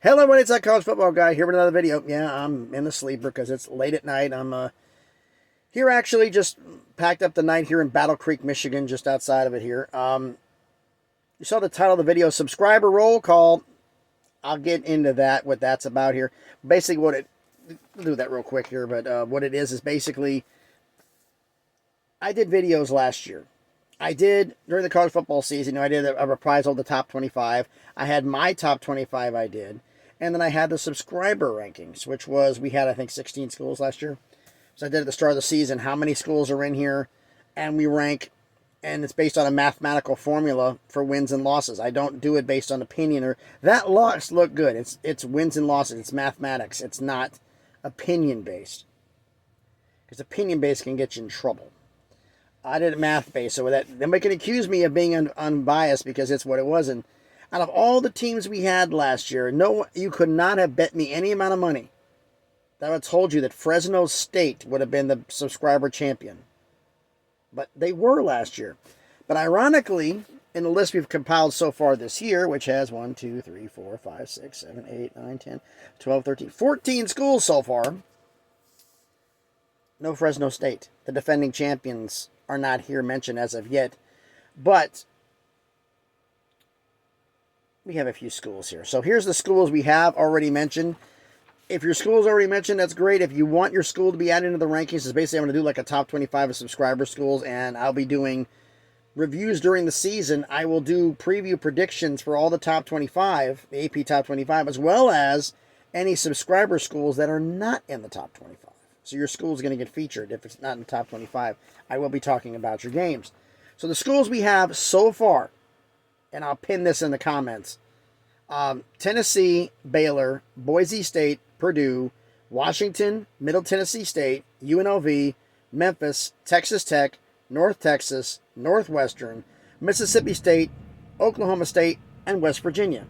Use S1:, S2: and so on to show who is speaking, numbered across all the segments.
S1: Hello, everybody, it's that college football guy here with another video. Yeah, I'm in the sleeper because it's late at night. I'm here actually just packed up the night here in Battle Creek, Michigan, just outside of it here. You saw the title of the video, Subscriber Roll Call. I'll get into that, what that's about here. Basically, I'll do that real quick here, but what it is basically, I did videos last year. I did, during the college football season, I did a reprisal of the top 25. I had my top 25 I did. And then I had the subscriber rankings, which was, we had, I think, 16 schools last year. So I did at the start of the season, how many schools are in here, and we rank, and it's based on a mathematical formula for wins and losses. I don't do it based on opinion, or that loss look good. It's wins and losses. It's mathematics. It's not opinion-based. Because opinion-based can get you in trouble. I did it math-based, so that nobody can accuse me of being unbiased because it's what it was. And out of all the teams we had last year, no, you could not have bet me any amount of money that I would have told you that Fresno State would have been the subscriber champion. But they were last year. But ironically, in the list we've compiled so far this year, which has 1, 2, 3, 4, 5, 6, 7, 8, 9, 10, 12, 13, 14 schools so far, no Fresno State. The defending champions are not here mentioned as of yet. But we have a few schools here. So here's the schools we have already mentioned. If your school is already mentioned, that's great. If you want your school to be added into the rankings, it's basically I'm going to do like a top 25 of subscriber schools, and I'll be doing reviews during the season. I will do preview predictions for all the top 25, the AP top 25, as well as any subscriber schools that are not in the top 25. So your school is going to get featured if it's not in the top 25. I will be talking about your games. So the schools we have so far, and I'll pin this in the comments, Tennessee, Baylor, Boise State, Purdue, Washington, Middle Tennessee State, UNLV, Memphis, Texas Tech, North Texas, Northwestern, Mississippi State, Oklahoma State, and West Virginia.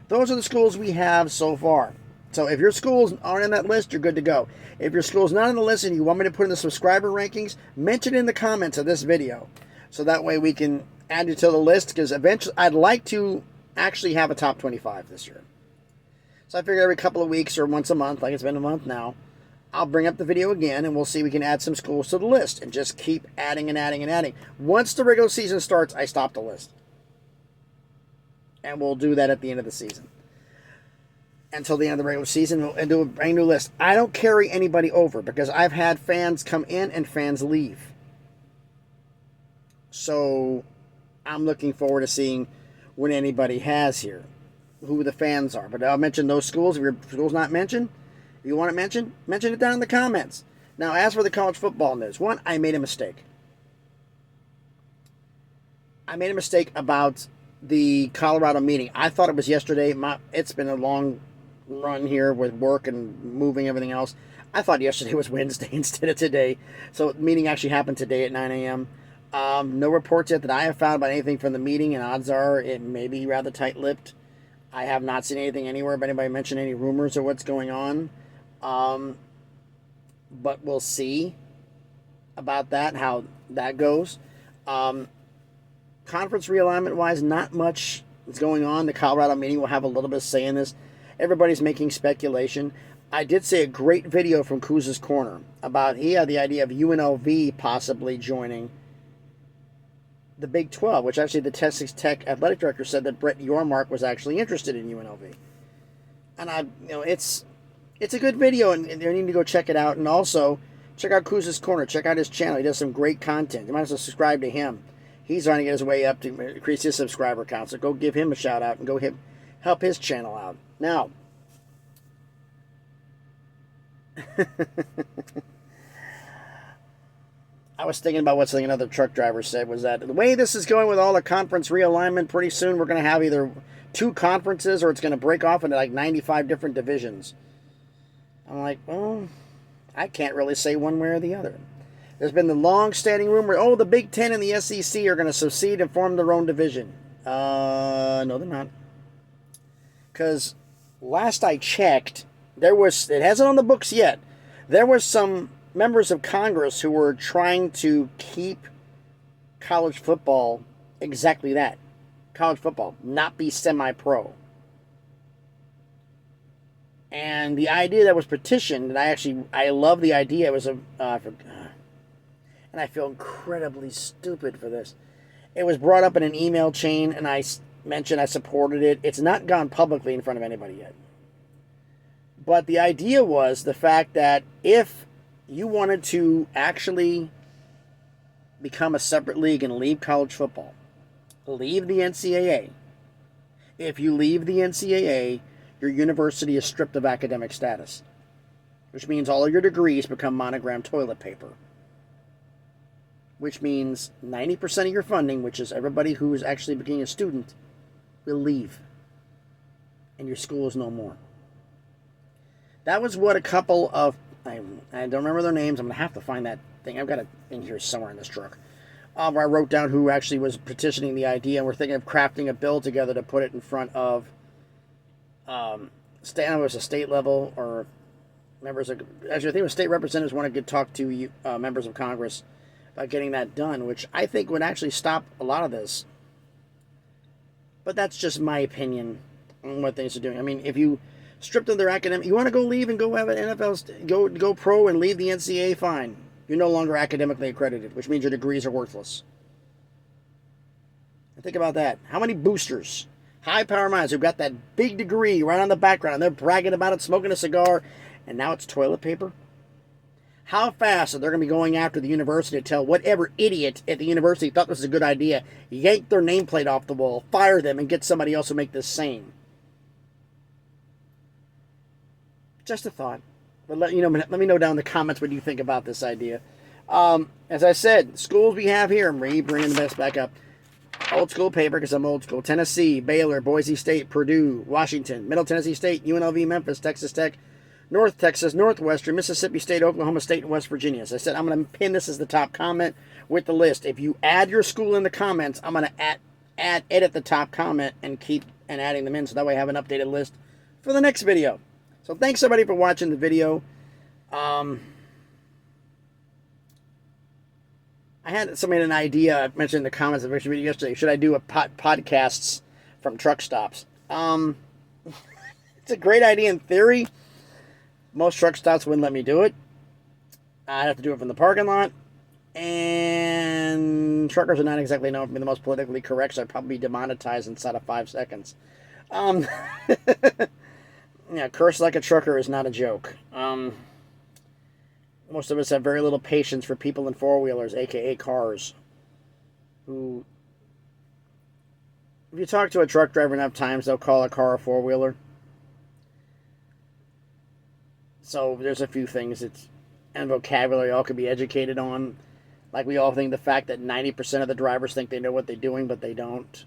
S1: Those are the schools we have so far. So if your schools aren't in that list, you're good to go. If your school's not on the list and you want me to put in the subscriber rankings, mention it in the comments of this video. So that way we can add you to the list, because eventually I'd like to actually have a top 25 this year. So I figure every couple of weeks or once a month, like it's been a month now, I'll bring up the video again and we'll see if we can add some schools to the list and just keep adding and adding and adding. Once the regular season starts, I stop the list. And we'll do that at the end of the season. Until the end of the regular season and do a brand new list. I don't carry anybody over because I've had fans come in and fans leave. So I'm looking forward to seeing what anybody has here, who the fans are. But I'll mention those schools. If your school's not mentioned, if you want it mentioned, mention it down in the comments. Now, as for the college football news, one, I made a mistake. I made a mistake about the Colorado meeting. I thought it was yesterday. It's been a long run here with work and moving everything else. I thought yesterday was Wednesday instead of today. So the meeting actually happened today at 9 a.m. No reports yet that I have found about anything from the meeting, and odds are it may be rather tight-lipped. I have not seen anything anywhere about anybody mention any rumors of what's going on. But we'll see about that, how that goes. Conference realignment-wise, not much is going on. The Colorado meeting will have a little bit of say in this. Everybody's making speculation. I did see a great video from Kuz's Corner about he had the idea of UNLV possibly joining the Big 12, which actually the Texas Tech athletic director said that Brett Yormark was actually interested in UNLV. And it's a good video, and you need to go check it out. And also, check out Kuz's Corner. Check out his channel. He does some great content. You might as well subscribe to him. He's trying to get his way up to increase his subscriber count. So go give him a shout out and go help his channel out. Now, I was thinking about what something another truck driver said was that the way this is going with all the conference realignment, pretty soon we're going to have either 2 conferences or it's going to break off into like 95 different divisions. I'm like, well, I can't really say one way or the other. There's been the long-standing rumor, the Big Ten and the SEC are going to secede and form their own division. No, they're not. Because last I checked, it hasn't on the books yet, there was some members of Congress who were trying to keep college football exactly that. College football, not be semi-pro. And the idea that was petitioned, and I love the idea. It was and I feel incredibly stupid for this. It was brought up in an email chain, and I mentioned I supported it. It's not gone publicly in front of anybody yet. But the idea was the fact that if you wanted to actually become a separate league and leave college football, leave the NCAA. If you leave the NCAA, your university is stripped of academic status, which means all of your degrees become monogram toilet paper, which means 90% of your funding, which is everybody who is actually becoming a student, will leave, and your school is no more. That was what a couple of, I don't remember their names. I'm going to have to find that thing. I've got it in here somewhere in this truck. Where I wrote down who actually was petitioning the idea, and we're thinking of crafting a bill together to put it in front of, I don't know if it was a state level or members of, actually I think it was state representatives wanted to talk to members of Congress about getting that done, which I think would actually stop a lot of this. But that's just my opinion on what things are doing. I mean, if you stripped of their academic, you want to go leave and go have an NFL, go pro and leave the NCAA, fine. You're no longer academically accredited, which means your degrees are worthless. And think about that. How many boosters, high-power minds who've got that big degree right on the background, and they're bragging about it, smoking a cigar, and now it's toilet paper? How fast are they going to be going after the university to tell whatever idiot at the university thought this was a good idea, yank their nameplate off the wall, fire them, and get somebody else to make this sane? Just a thought. But let me know down in the comments what you think about this idea. As I said, schools we have here, I'm bringing the best back up. Old school paper, because I'm old school. Tennessee, Baylor, Boise State, Purdue, Washington, Middle Tennessee State, UNLV, Memphis, Texas Tech, North Texas, Northwestern, Mississippi State, Oklahoma State, and West Virginia. As I said, I'm going to pin this as the top comment with the list. If you add your school in the comments, I'm going to edit the top comment and keep adding them in, so that way I have an updated list for the next video. So thanks everybody for watching the video. I had somebody an idea. I mentioned in the comments of the video yesterday. Should I do a podcasts from truck stops? It's a great idea in theory. Most truck stops wouldn't let me do it. I'd have to do it from the parking lot. And truckers are not exactly known for being the most politically correct, so I'd probably be demonetized inside of 5 seconds. Yeah, curse like a trucker is not a joke. Most of us have very little patience for people in four-wheelers, a.k.a. cars, who, if you talk to a truck driver enough times, they'll call a car a four-wheeler. So there's a few things and vocabulary all could be educated on. Like we all think the fact that 90% of the drivers think they know what they're doing, but they don't.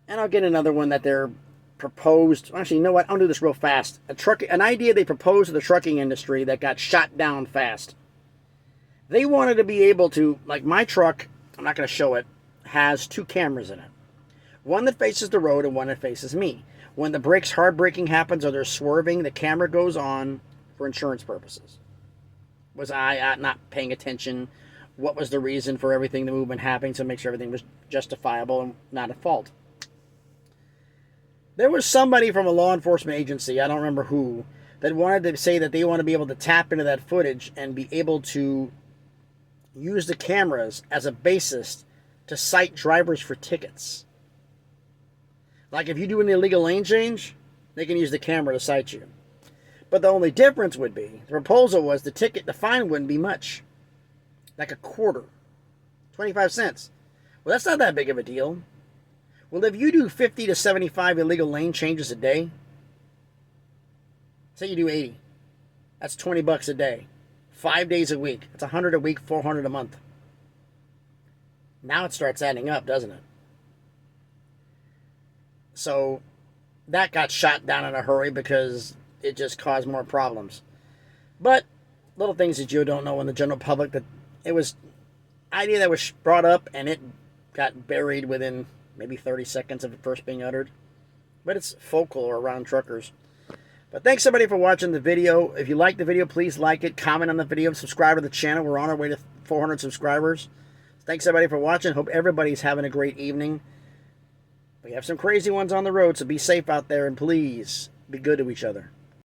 S1: And I'll get another one that they're proposed. Actually, you know what? I'll do this real fast. An idea they proposed to the trucking industry that got shot down fast. They wanted to be able to, like my truck, I'm not going to show it, has 2 cameras in it. One that faces the road and one that faces me. When the hard braking happens or they're swerving, the camera goes on for insurance purposes. Was I not paying attention? What was the reason for everything, the movement happening, to make sure everything was justifiable and not at fault? There was somebody from a law enforcement agency, I don't remember who, that wanted to say that they want to be able to tap into that footage and be able to use the cameras as a basis to cite drivers for tickets. Like if you do an illegal lane change, they can use the camera to cite you. But the only difference would be, the proposal was the fine wouldn't be much. Like a quarter. 25 cents. Well, that's not that big of a deal. Well, if you do 50 to 75 illegal lane changes a day, say you do 80, that's $20 a day. 5 days a week. That's $100 a week, $400 a month. Now it starts adding up, doesn't it? So that got shot down in a hurry because it just caused more problems. But little things that you don't know in the general public, that it was an idea that was brought up and it got buried within maybe 30 seconds of it first being uttered. But it's folklore around truckers. But thanks everybody for watching the video. If you like the video, please like it, comment on the video, subscribe to the channel. We're on our way to 400 subscribers. Thanks everybody for watching. Hope everybody's having a great evening. We have some crazy ones on the road, so be safe out there and please be good to each other.